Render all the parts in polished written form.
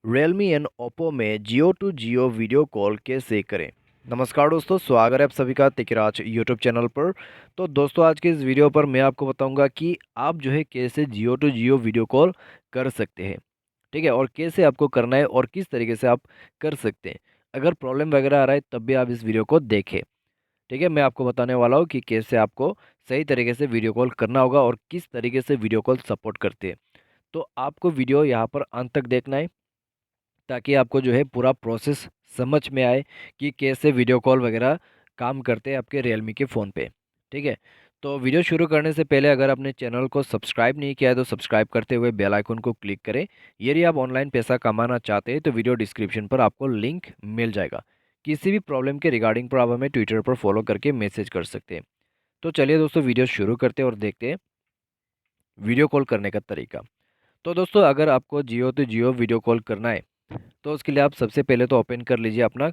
Realme and Oppo में जियो to Jio video call कैसे करें। नमस्कार दोस्तों, स्वागत है आप सभी का तिकराज यूट्यूब चैनल पर। तो दोस्तों, आज के इस वीडियो पर मैं आपको बताऊंगा कि आप जो है कैसे जियो टू जियो वीडियो कॉल कर सकते हैं। ठीक है, और कैसे आपको करना है और किस तरीके से आप कर सकते हैं। अगर प्रॉब्लम वगैरह आ रहा है तब भी आप इस वीडियो को देखें। ठीक है, मैं आपको बताने वाला हूँ कि कैसे आपको सही तरीके से वीडियो कॉल करना होगा और किस तरीके से वीडियो कॉल सपोर्ट करते हैं। तो आपको वीडियो यहाँ पर अंत तक देखना है ताकि आपको जो है पूरा प्रोसेस समझ में आए कि कैसे वीडियो कॉल वगैरह काम करते हैं आपके रियलमी के फ़ोन पे। ठीक है, तो वीडियो शुरू करने से पहले अगर आपने चैनल को सब्सक्राइब नहीं किया है तो सब्सक्राइब करते हुए बेल आइकन को क्लिक करें। यदि आप ऑनलाइन पैसा कमाना चाहते हैं तो वीडियो डिस्क्रिप्शन पर आपको लिंक मिल जाएगा। किसी भी प्रॉब्लम के रिगार्डिंग पर आप हमें ट्विटर पर फॉलो करके मैसेज कर सकते हैं। तो चलिए दोस्तों, वीडियो शुरू करते हैं और देखते हैं वीडियो कॉल करने का तरीका। तो दोस्तों, अगर आपको जियो तो जियो वीडियो कॉल करना है तो उसके लिए आप सबसे पहले तो ओपन कर लीजिए अपना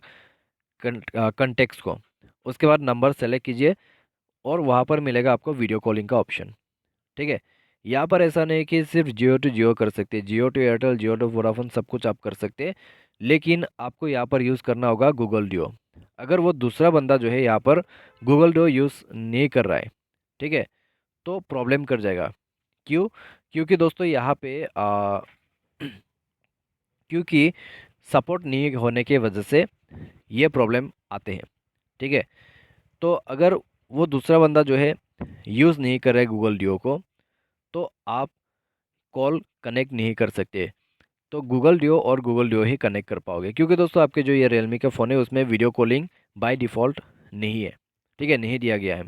कंटेक्स्ट को। उसके बाद नंबर सेलेक्ट कीजिए और वहाँ पर मिलेगा आपको वीडियो कॉलिंग का ऑप्शन। ठीक है, यहाँ पर ऐसा नहीं कि सिर्फ जियो टू जियो कर सकते हैं, Jio to Airtel, Jio to Vodafone सब कुछ आप कर सकते हैं। लेकिन आपको यहाँ पर यूज़ करना होगा गूगल डियो। अगर वो दूसरा बंदा जो है यहाँ पर गूगल डियो यूज़ नहीं कर रहा है, ठीक है, तो प्रॉब्लम कर जाएगा। क्यों? क्योंकि दोस्तों यहाँ पे क्योंकि सपोर्ट नहीं होने की वजह से ये प्रॉब्लम आते हैं। ठीक है, तो अगर वो दूसरा बंदा जो है यूज़ नहीं कर रहा है गूगल डियो को, तो आप कॉल कनेक्ट नहीं कर सकते। तो गूगल डियो और गूगल डियो ही कनेक्ट कर पाओगे, क्योंकि दोस्तों आपके जो ये रियलमी का फ़ोन है उसमें वीडियो कॉलिंग बाय डिफ़ॉल्ट नहीं है। ठीक है, नहीं दिया गया है।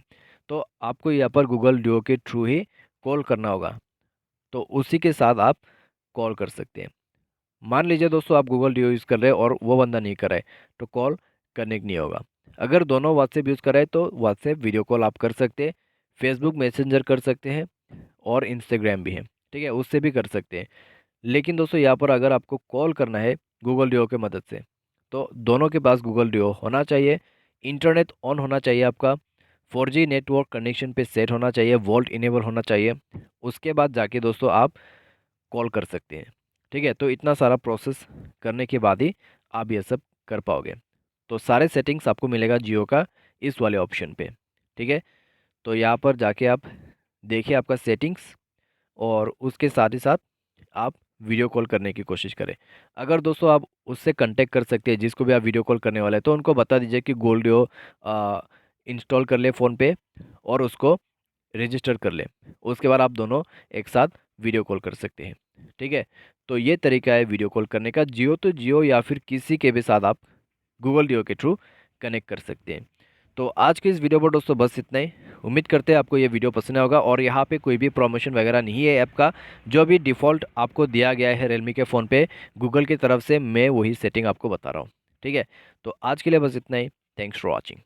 तो आपको यहाँ पर गूगल डियो के थ्रू ही कॉल करना होगा, तो उसी के साथ आप कॉल कर सकते हैं। मान लीजिए दोस्तों आप गूगल डियो यूज़ कर रहे हैं और वो बंदा नहीं कर रहा है, तो कॉल कनेक्ट नहीं होगा। अगर दोनों व्हाट्सएप यूज़ कर रहे हैं तो व्हाट्सएप वीडियो कॉल आप कर सकते हैं, फेसबुक मैसेंजर कर सकते हैं और इंस्टाग्राम भी है। ठीक है, उससे भी कर सकते हैं। लेकिन दोस्तों यहाँ पर अगर आपको कॉल करना है गूगल डियो की मदद से, तो दोनों के पास गूगल डियो होना चाहिए, इंटरनेट ऑन होना चाहिए आपका, 4G नेटवर्क कनेक्शन पे सेट होना चाहिए, वोल्ट इनेबल होना चाहिए। उसके बाद जाके दोस्तों आप कॉल कर सकते हैं। ठीक है, तो इतना सारा प्रोसेस करने के बाद ही आप ये सब कर पाओगे। तो सारे सेटिंग्स आपको मिलेगा जियो का इस वाले ऑप्शन पे। ठीक है, तो यहाँ पर जाके आप देखिए आपका सेटिंग्स, और उसके साथ ही साथ आप वीडियो कॉल करने की कोशिश करें। अगर दोस्तों आप उससे कांटेक्ट कर सकते हैं जिसको भी आप वीडियो कॉल करने वाले हैं, तो उनको बता दीजिए कि गोल्डियो इंस्टॉल कर ले फ़ोन पे और उसको रजिस्टर कर लें। उसके बाद आप दोनों एक साथ वीडियो कॉल कर सकते हैं। ठीक है, तो ये तरीका है वीडियो कॉल करने का। जियो तो जियो या फिर किसी के भी साथ आप गूगल डियो के थ्रू कनेक्ट कर सकते हैं। तो आज के इस वीडियो पर दोस्तों बस इतना ही। उम्मीद करते हैं आपको ये वीडियो पसंद आया होगा, और यहाँ पे कोई भी प्रमोशन वगैरह नहीं है ऐप का। जो भी डिफ़ॉल्ट आपको दिया गया है रियलमी के फ़ोन पे गूगल की तरफ से, मैं वही सेटिंग आपको बता रहा हूँ। ठीक है, तो आज के लिए बस इतना ही। Thanks for watching.